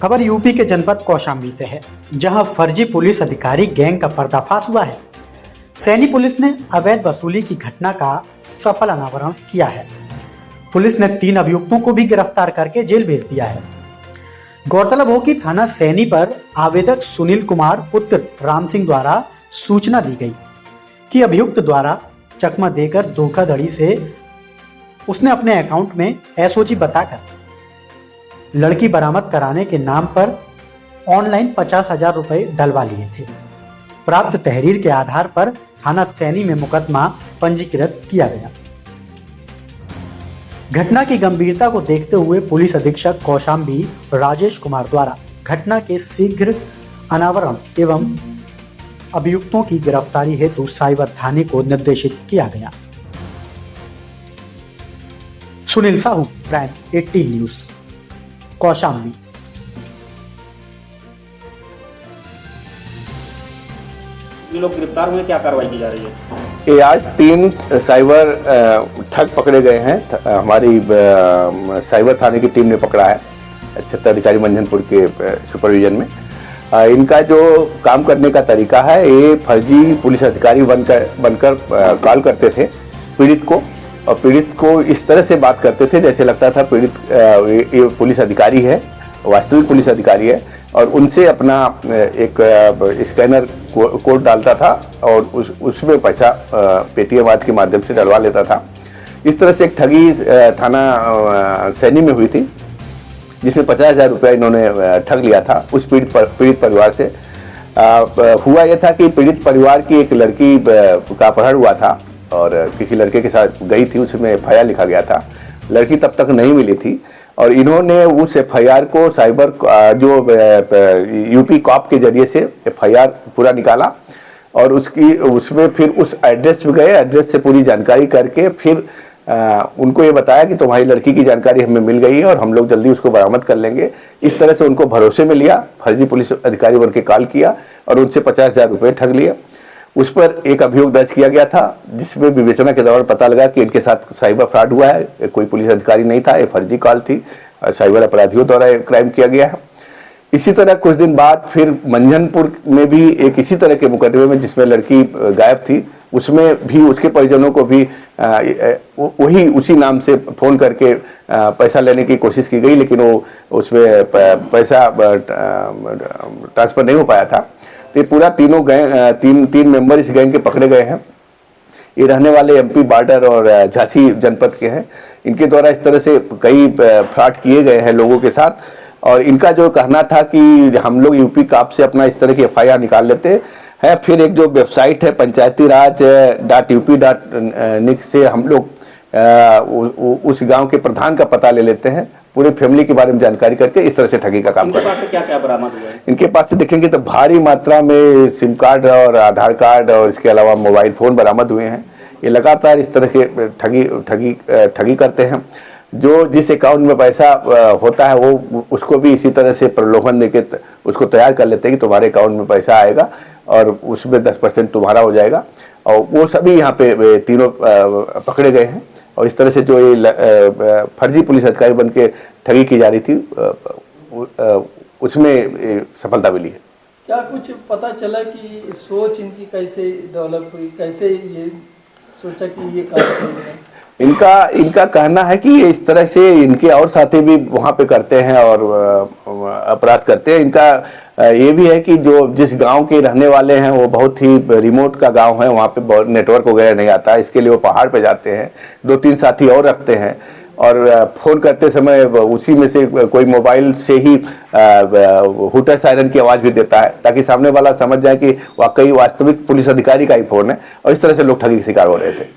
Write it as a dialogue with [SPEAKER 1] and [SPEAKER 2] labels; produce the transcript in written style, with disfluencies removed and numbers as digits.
[SPEAKER 1] खबर यूपी के जनपद कौशाम्बी से है, जहां फर्जी पुलिस अधिकारी गैंग का पर्दाफाश हुआ है। सैनी पुलिस ने अवैध वसूली की घटना का सफल अनावरण किया है। पुलिस ने 3 अभियुक्तों को भी गिरफ्तार करके जेल भेज दिया है। गौरतलब हो कि थाना सैनी पर आवेदक सुनील कुमार पुत्र राम सिंह द्वारा सूचना दी गई कि अभियुक्त द्वारा चकमा देकर धोखाधड़ी से उसने अपने अकाउंट में एसओजी बताकर लड़की बरामद कराने के नाम पर ऑनलाइन 50,000 रुपए डलवा लिए थे। प्राप्त तहरीर के आधार पर थाना सैनी में मुकदमा पंजीकृत किया गया। घटना की गंभीरता को देखते हुए पुलिस अधीक्षक कौशाम्बी राजेश कुमार द्वारा घटना के शीघ्र अनावरण एवं अभियुक्तों की गिरफ्तारी हेतु साइबर थाने को निर्देशित किया गया। Sunil Sahu, prime 18 news, Kaushambi.
[SPEAKER 2] ये लोग गिरफ्तार हुए, क्या कार्रवाई की जा रही है?
[SPEAKER 3] ये आज 3 साइबर ठग पकड़े गए हैं। हमारी साइबर थाने की टीम ने पकड़ा है क्षेत्राधिकारी मंझनपुर के सुपरविजन में। इनका जो काम करने का तरीका है, ये फर्जी पुलिस अधिकारी बनकर कॉल करते थे पीड़ित को, और पीड़ित को इस तरह से बात करते थे जैसे लगता था पीड़ित ये पुलिस अधिकारी है, वास्तविक पुलिस अधिकारी है, और उनसे अपना एक स्कैनर कोड डालता था और उसमें पैसा पेटीएम आदि के माध्यम से डलवा लेता था। इस तरह से एक ठगी थाना सैनी में हुई थी, जिसमें 50,000 रुपया इन्होंने ठग लिया था उस पीड़ित परिवार से। हुआ यह था कि पीड़ित परिवार की एक लड़की का अपहरण हुआ था और किसी लड़के के साथ गई थी, उसमें FIR लिखा गया था। लड़की तब तक नहीं मिली थी और इन्होंने उस FIR को साइबर जो यूपी कॉप के जरिए से FIR पूरा निकाला और उसमें फिर उस एड्रेस पे गए। एड्रेस से पूरी जानकारी करके फिर उनको ये बताया कि तुम्हारी लड़की की जानकारी हमें मिल गई है और हम लोग जल्दी उसको बरामद कर लेंगे। इस तरह से उनको भरोसे में लिया, फर्जी पुलिस अधिकारी बनके कॉल किया और उनसे 50,000 रुपये ठग लिए। उस पर एक अभियोग दर्ज किया गया था, जिसमें विवेचना के दौरान पता लगा कि इनके साथ साइबर फ्रॉड हुआ है। कोई पुलिस अधिकारी नहीं था, ये फर्जी कॉल थी, साइबर अपराधियों द्वारा क्राइम किया गया है। इसी तरह कुछ दिन बाद फिर मंझनपुर में भी एक इसी तरह के मुकदमे में जिसमें लड़की गायब थी, उसमें भी उसके परिजनों को भी वही उसी नाम से फोन करके पैसा लेने की कोशिश की गई, लेकिन वो उसमें पैसा ट्रांसफर नहीं हो पाया था। तो ये पूरा तीनों गैंग तीन मेंबर इस गैंग के पकड़े गए हैं। ये रहने वाले MP बॉर्डर और झांसी जनपद के हैं। इनके द्वारा इस तरह से कई फ्रॉड किए गए हैं लोगों के साथ, और इनका जो कहना था कि हम लोग यूपी कॉप से अपना इस तरह की FIR निकाल लेते हैं, फिर एक जो वेबसाइट है पंचायतीराज.up.nic से हम लोग उस गांव के प्रधान का पता ले लेते हैं, पूरे फैमिली के बारे में जानकारी करके इस तरह से ठगी का काम करते हैं।
[SPEAKER 2] इनके पास से क्या-क्या बरामद हुआ है?
[SPEAKER 3] इनके पास से देखेंगे तो भारी मात्रा में सिम कार्ड और आधार कार्ड और इसके अलावा मोबाइल फोन बरामद हुए हैं। ये लगातार इस तरह से ठगी करते हैं। जो जिस अकाउंट में पैसा होता है वो उसको भी इसी तरह से प्रलोभन देके उसको तैयार कर लेते हैं कि तुम्हारे अकाउंट में पैसा आएगा और उसमें 10% तुम्हारा हो जाएगा, और वो सभी यहाँ पे तीनों पकड़े गए हैं। और इस तरह से जो ये फर्जी पुलिस अधिकारी बन के ठगी की जा रही थी, उसमें सफलता मिली है।
[SPEAKER 4] क्या कुछ पता चला कि सोच इनकी कैसे डेवलप हुई, कैसे ये सोचा कि ये काम करेंगे?
[SPEAKER 3] इनका कहना है कि इस तरह से इनके और साथी भी वहाँ पे करते हैं और अपराध करते हैं। इनका ये भी है कि जो जिस गांव के रहने वाले हैं वो बहुत ही रिमोट का गांव है, वहाँ पे नेटवर्क वगैरह नहीं आता, इसके लिए वो पहाड़ पे जाते हैं। 2-3 साथी और रखते हैं और फोन करते समय उसी में से कोई मोबाइल से ही हुटर सायरन की आवाज़ भी देता है, ताकि सामने वाला समझ जाए कि वाकई वास्तविक पुलिस अधिकारी का ही फोन है, और इस तरह से लोग ठगी के शिकार हो रहे थे।